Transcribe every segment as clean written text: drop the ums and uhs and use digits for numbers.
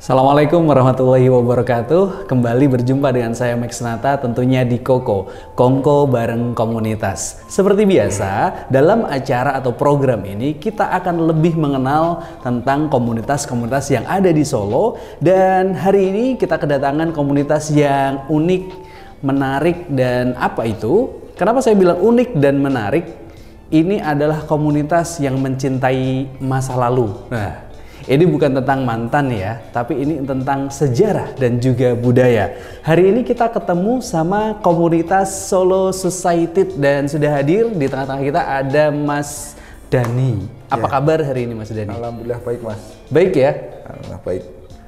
Assalamualaikum warahmatullahi wabarakatuh. Kembali berjumpa dengan saya Max Nata, tentunya di Kongko bareng komunitas. Seperti biasa, dalam acara atau program ini kita akan lebih mengenal tentang komunitas-komunitas yang ada di Solo. Dan hari ini kita kedatangan komunitas yang unik, menarik, dan apa itu? Kenapa saya bilang unik dan menarik? Ini adalah komunitas yang mencintai masa lalu. Nah, ini bukan tentang mantan ya, tapi ini tentang sejarah dan juga budaya. Hari ini kita ketemu sama komunitas Solo Society dan sudah hadir di tengah-tengah kita ada Mas Dani. Apa kabar hari ini Mas Dani? Alhamdulillah baik Mas. Baik ya? Alhamdulillah baik.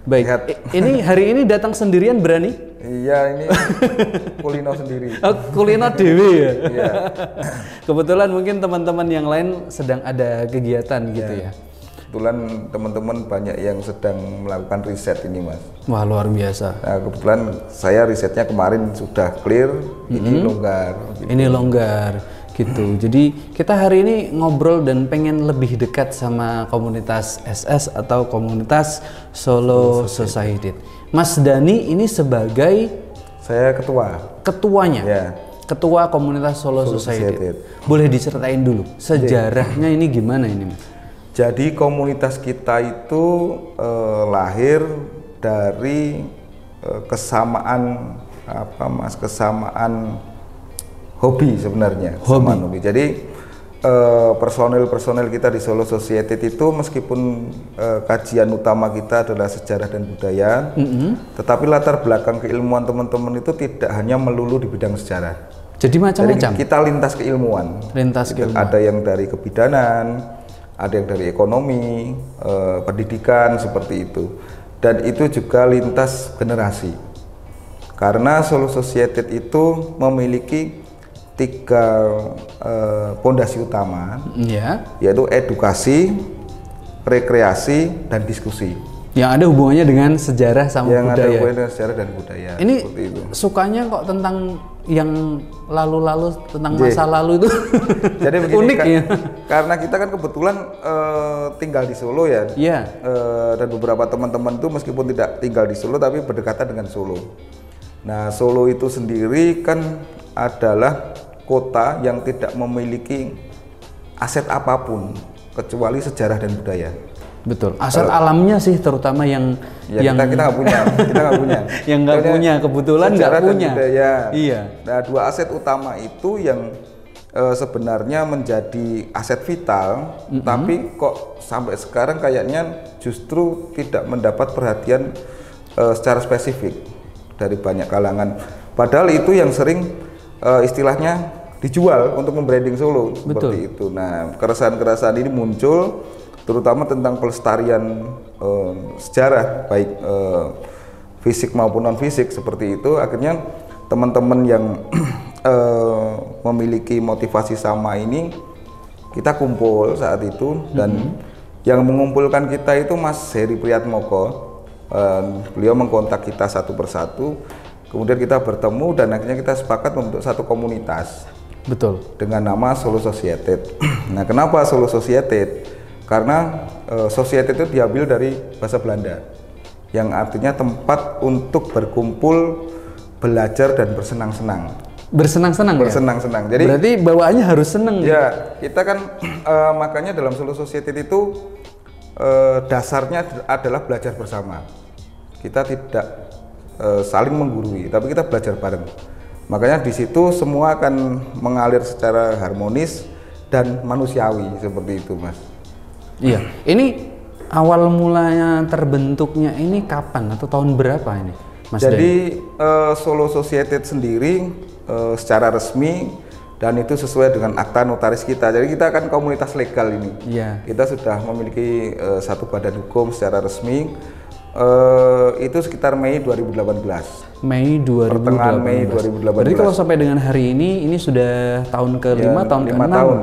Baik. Ini hari ini datang sendirian berani? Iya, ini kulino sendiri. Oh, kulino dewi ya? Iya. Kebetulan mungkin teman-teman yang lain sedang ada kegiatan gitu ya? Kebetulan teman-teman banyak yang sedang melakukan riset ini Mas. Wah, luar biasa. Nah, kebetulan saya risetnya kemarin sudah clear, ini longgar. Gitu. Ini longgar gitu. Jadi kita hari ini ngobrol dan pengen lebih dekat sama komunitas SS atau komunitas Solo Society. Mas Dani ini sebagai saya ketuanya. Ya. Ketua komunitas Solo Society. Boleh diceritain dulu sejarahnya ini gimana ini Mas? Jadi komunitas kita itu lahir dari kesamaan kesamaan hobi sebenarnya. Hobi. Jadi personel kita di Solo Society itu meskipun kajian utama kita adalah sejarah dan budaya, tetapi latar belakang keilmuan teman-teman itu tidak hanya melulu di bidang sejarah. Jadi macam-macam. Kita lintas keilmuan. Ada yang dari kebidanan, ada yang dari ekonomi, pendidikan seperti itu, dan itu juga lintas generasi. Karena Solo Society itu memiliki 3 pondasi utama, yaitu edukasi, rekreasi, dan diskusi. Yang ada hubungannya dengan sejarah sama budaya. Yang ada hubungannya dengan sejarah dan budaya. Ini itu. Sukanya kok tentang yang lalu-lalu, tentang masa lalu itu. Jadi begini, unik ya. Karena kita kan kebetulan tinggal di Solo ya. Iya. Dan beberapa teman-teman itu meskipun tidak tinggal di Solo tapi berdekatan dengan Solo. Nah, Solo itu sendiri kan adalah kota yang tidak memiliki aset apapun kecuali sejarah dan budaya. Betul. Aset alamnya sih terutama yang kita nggak punya, yang nggak punya, kebetulan nggak punya. Budaya. Iya. Nah, 2 aset utama itu yang sebenarnya menjadi aset vital, tapi kok sampai sekarang kayaknya justru tidak mendapat perhatian secara spesifik dari banyak kalangan. Padahal itu yang sering istilahnya dijual untuk membranding Solo. Betul. Seperti itu. Nah, keresahan-keresahan ini muncul terutama tentang pelestarian sejarah baik fisik maupun non fisik seperti itu. Akhirnya teman-teman yang memiliki motivasi sama ini kita kumpul saat itu, dan yang mengumpulkan kita itu Mas Heri Priyatmoko. Beliau mengkontak kita satu persatu, kemudian kita bertemu dan akhirnya kita sepakat membentuk satu komunitas. Betul. Dengan nama Solo Society. Nah, kenapa Solo Society? Karena society itu diambil dari bahasa Belanda yang artinya tempat untuk berkumpul, belajar dan bersenang-senang. Bersenang-senang ya? Bersenang-senang. Jadi berarti bawaannya harus seneng. Ya, kita kan makanya dalam Solo Society itu dasarnya adalah belajar bersama. Kita tidak saling menggurui, tapi kita belajar bareng. Makanya di situ semua akan mengalir secara harmonis dan manusiawi seperti itu, Mas. Iya, ini awal mulanya terbentuknya ini kapan atau tahun berapa ini, Mas? Jadi Solo Society sendiri secara resmi dan itu sesuai dengan akta notaris kita. Jadi kita kan komunitas legal ini. Iya. Kita sudah memiliki satu badan hukum secara resmi. Itu sekitar Mei 2018. Mei 2018. Pertengahan Mei 2018. Berarti kalau sampai dengan hari ini sudah tahun ke-5, ya, tahun ke-6. 5 tahun.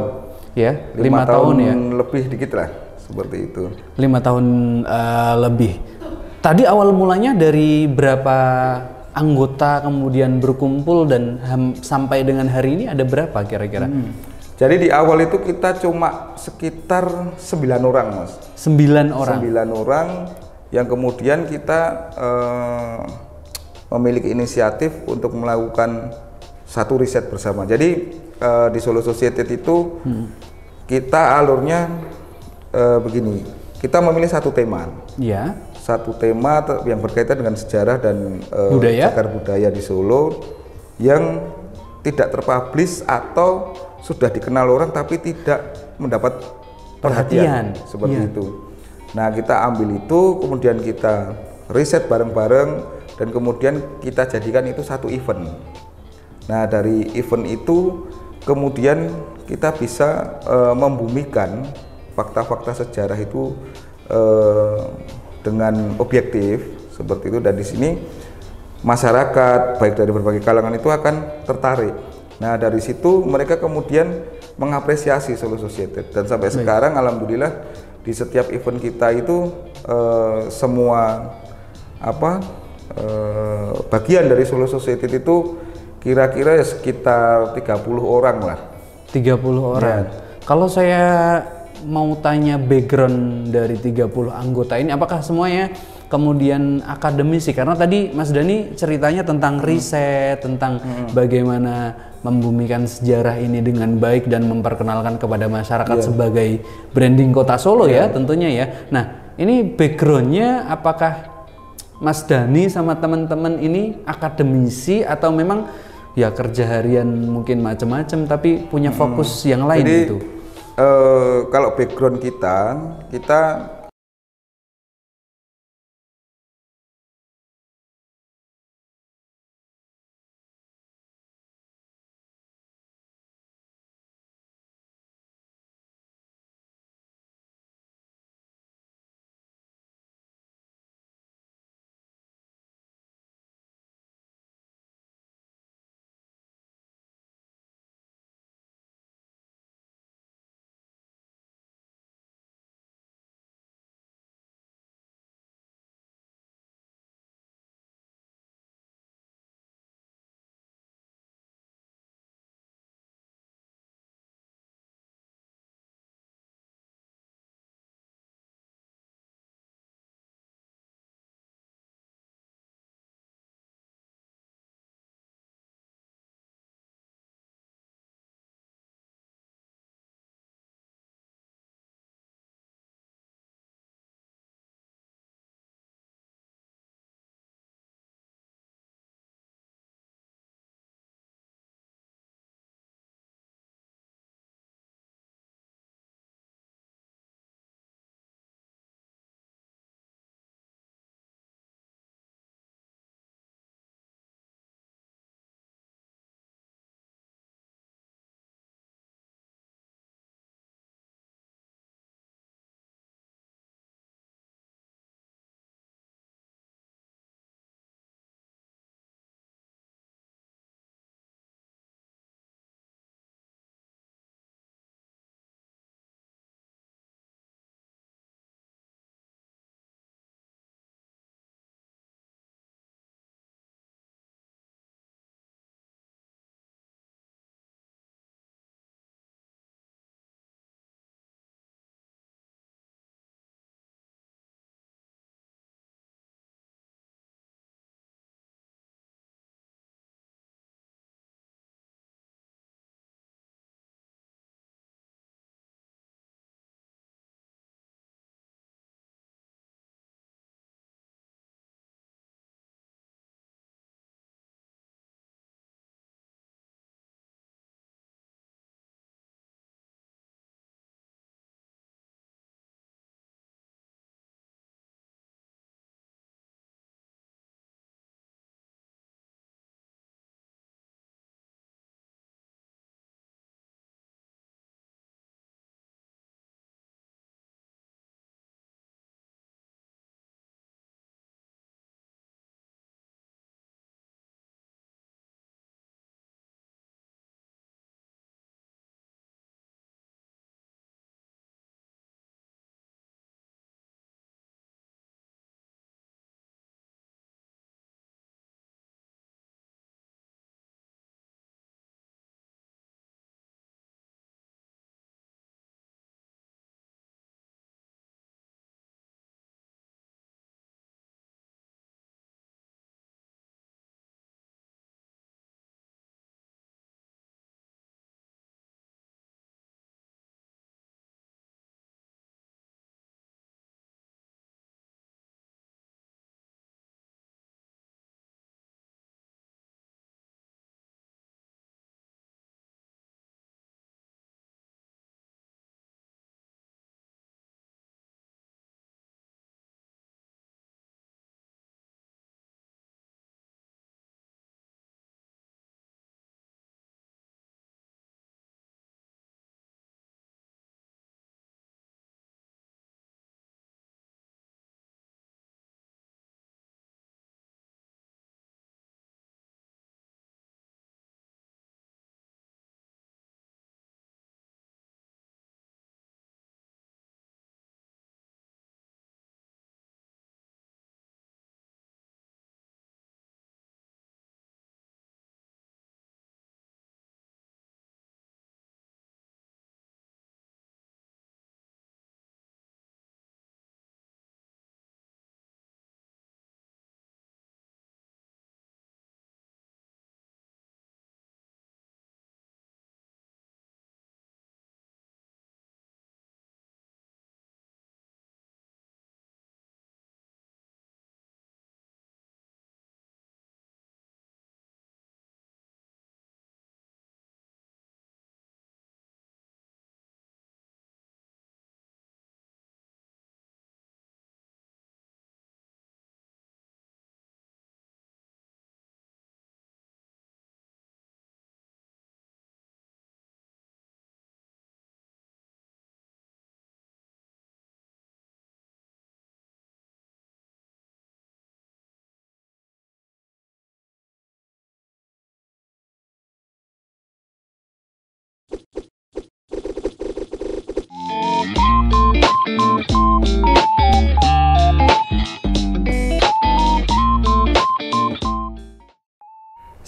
Ya, 5 tahun ya. Lebih dikit lah. Seperti itu. 5 tahun lebih. Tadi awal mulanya dari berapa anggota kemudian berkumpul dan sampai dengan hari ini ada berapa kira-kira? Jadi di awal itu kita cuma sekitar 9 orang, Mas. 9 orang. 9 orang yang kemudian kita memiliki inisiatif untuk melakukan satu riset bersama. Jadi di Solo Society itu kita alurnya begini, kita memilih satu tema. Ya. Satu tema yang berkaitan dengan sejarah dan Budaya? cagar budaya di Solo yang tidak terpublish atau sudah dikenal orang tapi tidak mendapat perhatian seperti itu. Nah, kita ambil itu, kemudian kita riset bareng-bareng dan kemudian kita jadikan itu satu event. Nah, dari event itu kemudian kita bisa membumikan fakta-fakta sejarah itu dengan objektif seperti itu, dan di sini masyarakat baik dari berbagai kalangan itu akan tertarik. Nah, dari situ mereka kemudian mengapresiasi Solo Society, dan sampai sekarang alhamdulillah di setiap event kita itu semua bagian dari Solo Society itu kira-kira sekitar 30 orang lah. 30 orang. Kalau saya mau tanya background dari 30 anggota ini, apakah semuanya kemudian akademisi? Karena tadi Mas Dani ceritanya tentang riset, tentang bagaimana membumikan sejarah ini dengan baik dan memperkenalkan kepada masyarakat sebagai branding kota Solo ya tentunya ya. Nah, ini backgroundnya apakah Mas Dani sama teman-teman ini akademisi atau memang ya kerja harian mungkin macam-macam tapi punya fokus yang lain? Jadi, gitu? Kalau background kita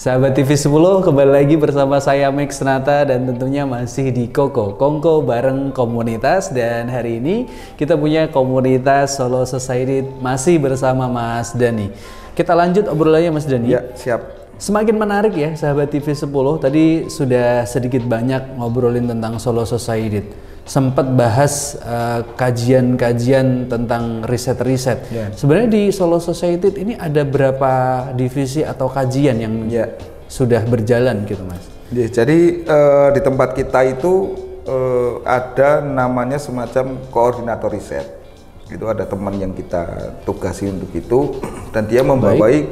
Sahabat TV 10, kembali lagi bersama saya Max Nata dan tentunya masih di Kongko bareng komunitas. Dan hari ini kita punya komunitas Solo Society masih bersama Mas Dani. Kita lanjut obrolannya Mas Dani. Ya, siap. Semakin menarik ya sahabat TV 10, tadi sudah sedikit banyak ngobrolin tentang Solo Society. Sempat bahas kajian-kajian tentang riset-riset. Sebenarnya di Solo Society ini ada berapa divisi atau kajian yang sudah berjalan gitu Mas? Jadi di tempat kita itu ada namanya semacam koordinator riset. Itu ada teman yang kita tugasi untuk itu dan dia membawai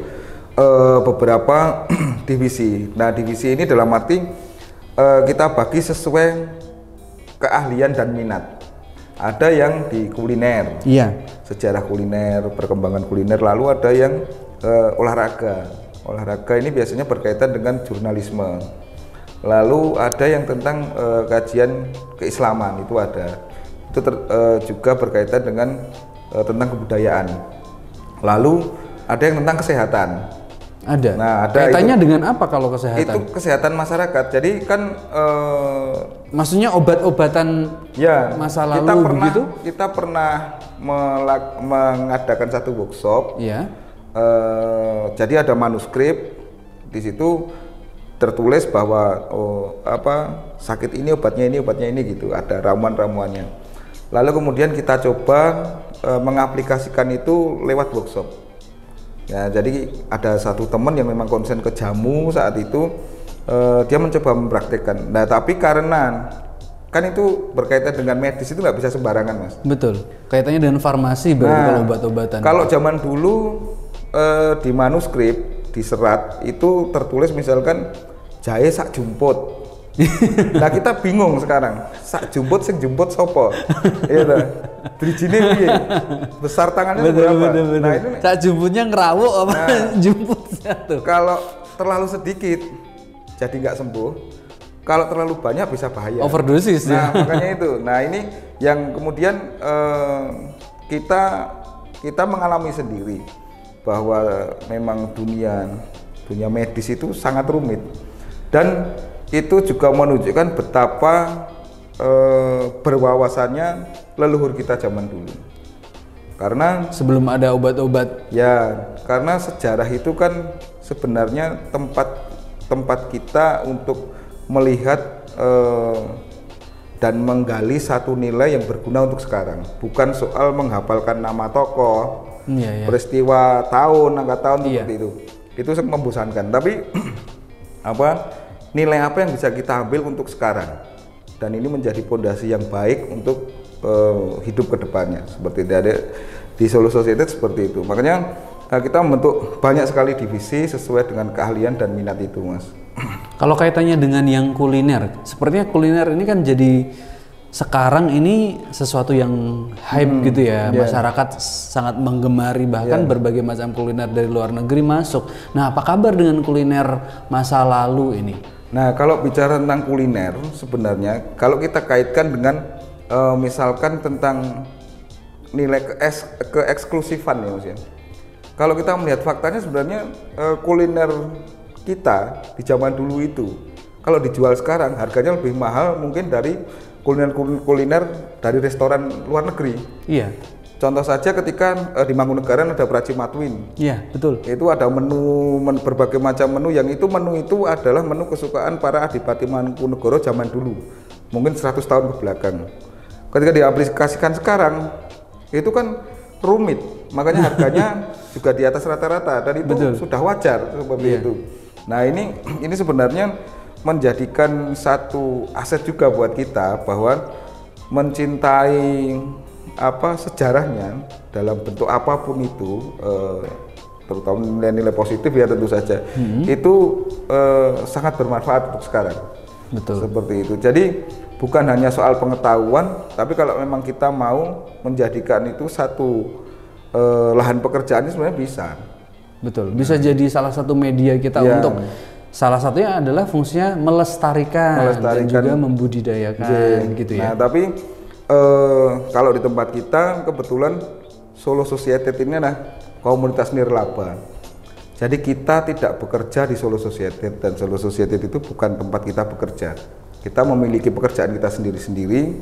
beberapa divisi. Nah, divisi ini dalam arti kita bagi sesuai keahlian dan minat. Ada yang di kuliner, sejarah kuliner, perkembangan kuliner. Lalu ada yang olahraga. Olahraga ini biasanya berkaitan dengan jurnalisme. Lalu ada yang tentang kajian keislaman, itu ada. Itu juga berkaitan dengan tentang kebudayaan. Lalu ada yang tentang kesehatan. Ada. Nah, ada. Kaitannya dengan apa kalau kesehatan? Itu kesehatan masyarakat. Jadi kan maksudnya obat-obatan masa lalu begitu? Kita pernah mengadakan satu workshop. Jadi ada manuskrip di situ tertulis bahwa sakit ini obatnya ini gitu. Ada ramuan-ramuannya. Lalu kemudian kita coba mengaplikasikan itu lewat workshop. Ya, jadi ada satu teman yang memang konsen ke jamu saat itu, dia mencoba mempraktekkan. Nah, tapi karena kan itu berkaitan dengan medis, itu nggak bisa sembarangan, Mas. Betul. Kaitannya dengan farmasi berarti kalau obat-obatan. Kalau zaman dulu di manuskrip, di serat itu tertulis misalkan jahe sak jumput. Nah, kita bingung sekarang, sak jumput sing jumput sopo? Iya ta? Drijine piye? Besar tangannya berapa? Nah, itu sak jumputnya ngerawuk apa jumput satu. Kalau terlalu sedikit jadi nggak sembuh. Kalau terlalu banyak bisa bahaya. Overdosis. Nah, makanya itu. Nah, ini yang kemudian kita mengalami sendiri bahwa memang dunia medis itu sangat rumit. Dan itu juga menunjukkan betapa berwawasannya leluhur kita zaman dulu. Karena sebelum ada obat-obat. Ya, karena sejarah itu kan sebenarnya tempat kita untuk melihat dan menggali satu nilai yang berguna untuk sekarang. Bukan soal menghafalkan nama tokoh, peristiwa tahun, angka tahun seperti itu. Itu sangat membosankan. Tapi nilai apa yang bisa kita ambil untuk sekarang, dan ini menjadi fondasi yang baik untuk hidup ke depannya. Seperti di Solo Society seperti itu. Makanya kita membentuk banyak sekali divisi sesuai dengan keahlian dan minat itu, Mas. Kalau kaitannya dengan yang kuliner, sepertinya kuliner ini kan jadi sekarang ini sesuatu yang hype gitu ya. Masyarakat sangat menggemari, bahkan berbagai macam kuliner dari luar negeri masuk. Nah, apa kabar dengan kuliner masa lalu ini? Nah, kalau bicara tentang kuliner, sebenarnya kalau kita kaitkan dengan misalkan tentang nilai keeksklusifan ya Mas ya. Kalau kita melihat faktanya sebenarnya kuliner kita di zaman dulu itu, kalau dijual sekarang harganya lebih mahal mungkin dari kuliner dari restoran luar negeri. Iya. Contoh saja ketika di Mangkunegaran ada Pracimatuin. Iya, betul. Itu ada menu berbagai macam menu yang menu itu adalah menu kesukaan para adipati Mangkunegara zaman dulu. Mungkin 100 tahun ke belakang. Ketika diaplikasikan sekarang, itu kan rumit. Makanya harganya juga di atas rata-rata dan itu sudah wajar seperti itu. Nah, ini sebenarnya menjadikan satu aset juga buat kita bahwa mencintai sejarahnya dalam bentuk apapun itu, terutama nilai-nilai positif ya tentu saja, itu sangat bermanfaat untuk sekarang. Betul. Seperti itu. Jadi bukan hanya soal pengetahuan, tapi kalau memang kita mau menjadikan itu satu lahan pekerjaan sebenarnya bisa. Betul. Bisa jadi salah satu media kita untuk salah satunya adalah fungsinya melestarikan dan juga membudidayakan gitu ya. Nah, tapi kalau di tempat kita kebetulan Solo Society ini komunitas nirlaba. Jadi kita tidak bekerja di Solo Society, dan Solo Society itu bukan tempat kita bekerja. Kita memiliki pekerjaan kita sendiri-sendiri,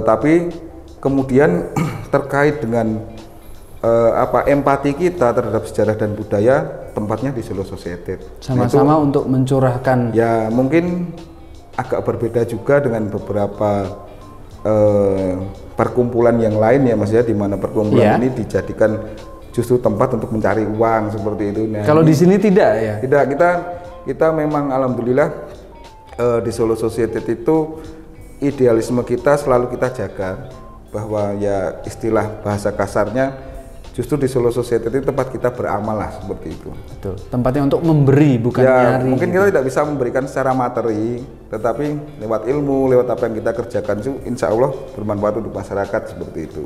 tapi kemudian terkait dengan empati kita terhadap sejarah dan budaya, tempatnya di Solo Society. Sama-sama untuk mencurahkan. Ya mungkin agak berbeda juga dengan beberapa perkumpulan yang lain ya Mas ya, di mana perkumpulan ini dijadikan justru tempat untuk mencari uang seperti itu. Nah, kalau di sini tidak ya? Tidak, kita memang alhamdulillah di Solo Society itu idealisme kita selalu kita jaga, bahwa ya istilah bahasa kasarnya justru di Solo Society itu tempat kita beramal lah, seperti itu. Betul. Tempatnya untuk memberi, bukan ya, nyari. Mungkin kita tidak bisa memberikan secara materi, tetapi lewat ilmu, lewat apa yang kita kerjakan itu insya Allah bermanfaat untuk masyarakat, seperti itu.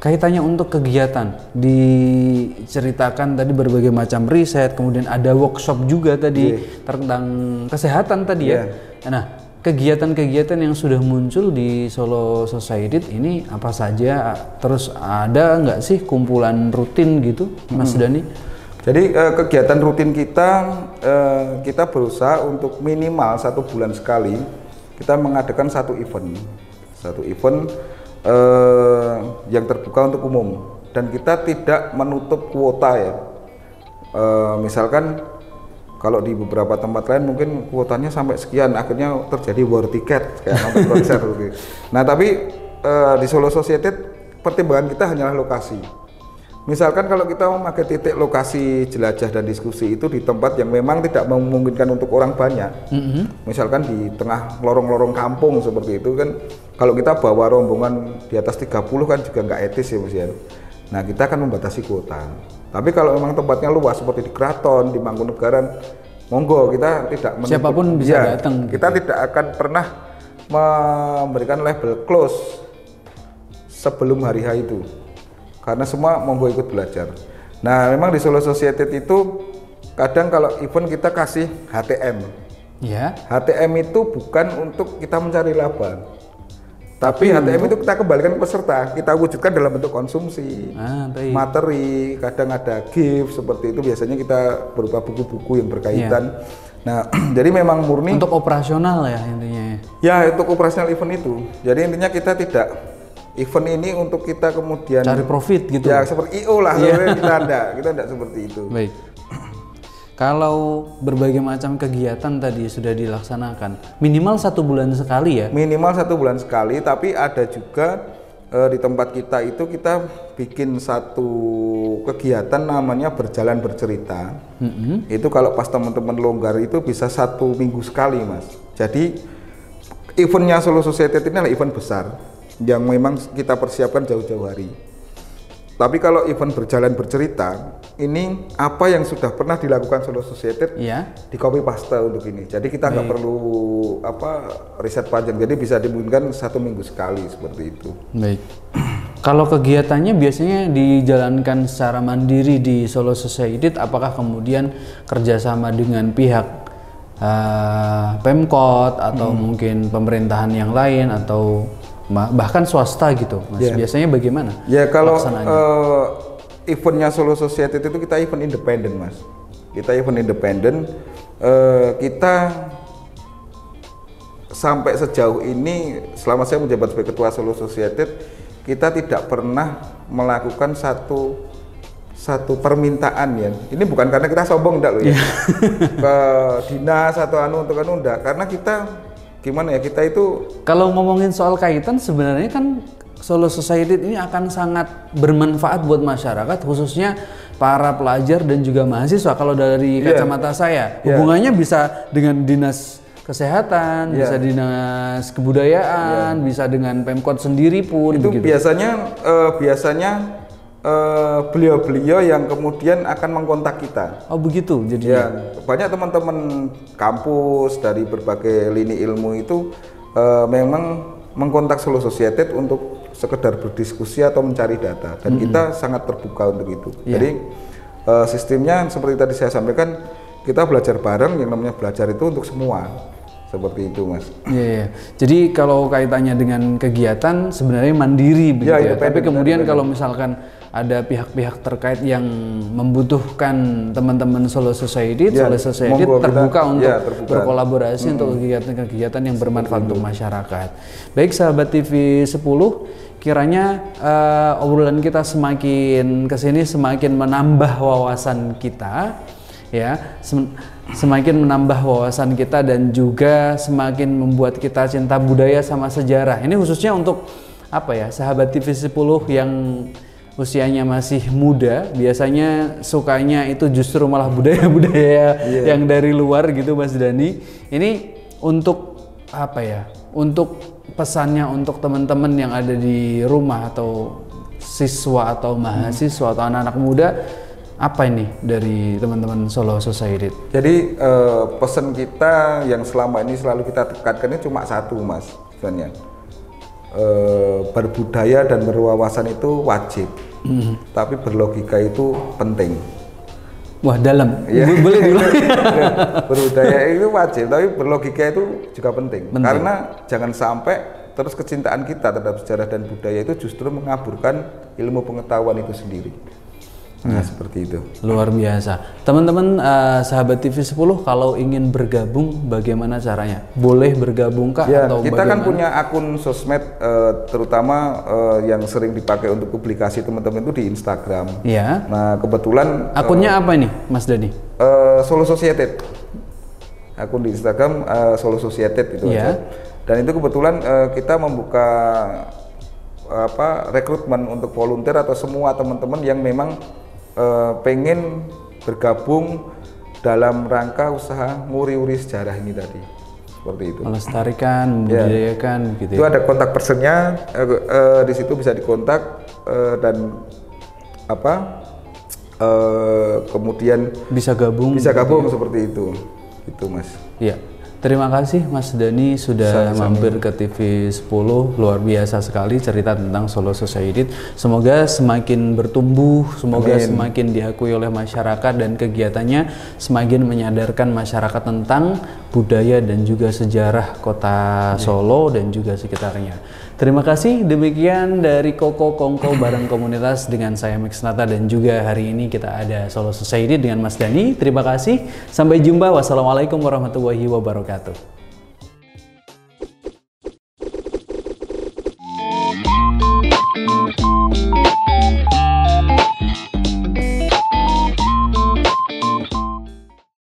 Kaitannya untuk kegiatan, diceritakan tadi berbagai macam riset, kemudian ada workshop juga tadi tentang kesehatan tadi ya. Nah, kegiatan-kegiatan yang sudah muncul di Solo Society ini apa saja? Terus ada nggak sih kumpulan rutin gitu, Mas Dhani? Jadi kegiatan rutin kita berusaha untuk minimal 1 bulan sekali kita mengadakan satu event yang terbuka untuk umum, dan kita tidak menutup kuota ya. Misalkan kalau di beberapa tempat lain mungkin kuotanya sampai sekian, akhirnya terjadi war ticket kayak nonton konser gitu. Nah tapi di Solo Society pertimbangan kita hanyalah lokasi. Misalkan kalau kita memakai titik lokasi jelajah dan diskusi itu di tempat yang memang tidak memungkinkan untuk orang banyak, misalkan di tengah lorong-lorong kampung seperti itu kan, kalau kita bawa rombongan di atas 30 kan juga nggak etis ya Mas ya. Nah kita akan membatasi kuota. Tapi kalau memang tempatnya luas seperti di Keraton, di Mangkunegaran, monggo, kita tidak menutup. Siapapun bisa datang. Kita tidak akan pernah memberikan label close sebelum hari H itu, karena semua monggo ikut belajar. Nah memang di Solo Society itu kadang kalau event kita kasih HTM. Ya. HTM itu bukan untuk kita mencari laba, tapi HTM itu kita kembalikan ke peserta, kita wujudkan dalam bentuk konsumsi, materi, kadang ada gift seperti itu, biasanya kita berupa buku-buku yang berkaitan. Nah jadi memang murni untuk operasional ya intinya. Ya untuk operasional event itu, jadi intinya kita tidak event ini untuk kita kemudian cari profit gitu ya, seperti IO lah. Kita tidak seperti itu. Baik. Kalau berbagai macam kegiatan tadi sudah dilaksanakan, minimal 1 bulan sekali ya? Minimal 1 bulan sekali, tapi ada juga di tempat kita itu kita bikin satu kegiatan namanya berjalan bercerita. Itu kalau pas teman-teman longgar itu bisa 1 minggu sekali Mas. Jadi eventnya Solo Society ini adalah event besar yang memang kita persiapkan jauh-jauh hari. Tapi kalau event berjalan bercerita, ini apa yang sudah pernah dilakukan Solo Society di copy paste untuk ini. Jadi kita nggak perlu riset panjang, jadi bisa dimungkinkan 1 minggu sekali seperti itu. Baik. Kalau kegiatannya biasanya dijalankan secara mandiri di Solo Society, apakah kemudian kerjasama dengan pihak Pemkot atau mungkin pemerintahan yang lain atau bahkan swasta gitu, Mas? Biasanya bagaimana? Ya kalau eventnya Solo Society itu kita event independen Mas. Kita event independen, kita sampai sejauh ini selama saya menjabat sebagai ketua Solo Society, kita tidak pernah melakukan satu permintaan ya. Ini bukan karena kita sombong enggak loh ya. Ke dinas atau untuk enggak, karena kita gimana ya, kita itu kalau ngomongin soal kaitan sebenarnya kan Solo Society ini akan sangat bermanfaat buat masyarakat, khususnya para pelajar dan juga mahasiswa. Kalau dari kacamata saya, hubungannya bisa dengan dinas kesehatan, bisa dinas kebudayaan, bisa dengan Pemkot sendiri pun. Itu begitu. biasanya beliau-beliau yang kemudian akan mengkontak kita. Oh begitu, jadi ya, banyak teman-teman kampus dari berbagai lini ilmu itu memang mengkontak Solo Society untuk sekedar berdiskusi atau mencari data, dan kita sangat terbuka untuk itu. Jadi sistemnya seperti tadi saya sampaikan, kita belajar bareng, yang namanya belajar itu untuk semua. Seperti itu Mas. Jadi kalau kaitannya dengan kegiatan sebenarnya mandiri begitu ya. Tapi kemudian kalau misalkan ada pihak-pihak terkait yang membutuhkan teman-teman Solo Society, Ya, Solo Society monggo terbuka kita, untuk ya, terbuka. berkolaborasi untuk kegiatan-kegiatan yang bermanfaat untuk masyarakat. Baik sahabat TV 10, kiranya obrolan kita semakin kesini semakin menambah wawasan kita, ya, semakin menambah wawasan kita dan juga semakin membuat kita cinta budaya sama sejarah. Ini khususnya untuk apa ya, sahabat TV 10 yang usianya masih muda, biasanya sukanya itu justru malah budaya-budaya yang dari luar gitu Mas Dani. Ini untuk apa ya? Untuk pesannya untuk teman-teman yang ada di rumah atau siswa atau mahasiswa atau anak-anak muda, apa ini dari teman-teman Solo Society? Jadi pesan kita yang selama ini selalu kita tekankan ini cuma satu Mas sebenarnya. Berbudaya dan berwawasan itu wajib, tapi berlogika itu penting. Wah, dalam. Ya. Boleh dulu. Berbudaya itu wajib, tapi berlogika itu juga penting. Karena jangan sampai terus kecintaan kita terhadap sejarah dan budaya itu justru mengaburkan ilmu pengetahuan itu sendiri. Nah, seperti itu. Luar biasa. Teman-teman sahabat TV 10 kalau ingin bergabung bagaimana caranya? Boleh bergabung kah Ya, atau kita bagaimana? kan punya akun sosmed terutama yang sering dipakai untuk publikasi teman-teman itu di Instagram. Ya. Nah, kebetulan Akunnya apa ini, Mas Dani? Solo Society. Akun di Instagram Solo Society itu aja. Dan itu kebetulan kita membuka rekrutmen untuk volunteer atau semua teman-teman yang memang pengen bergabung dalam rangka usaha nguri-uri sejarah ini tadi, seperti itu. Melestarikan, membudidayakan, gitu. Itu ada kontak personnya, di situ bisa dikontak dan kemudian Bisa gabung. seperti itu, gitu Mas. Iya. Terima kasih Mas Dani sudah mampir ke TV 10. Luar biasa sekali cerita tentang Solo Society. Semoga semakin bertumbuh, semoga semakin diakui oleh masyarakat dan kegiatannya semakin menyadarkan masyarakat tentang budaya dan juga sejarah kota Solo dan juga sekitarnya. Terima kasih, demikian dari Koko Kongko bareng komunitas dengan saya Max Nata dan juga hari ini kita ada Solo Society dengan Mas Dani. Terima kasih, sampai jumpa. Wassalamualaikum warahmatullahi wabarakatuh.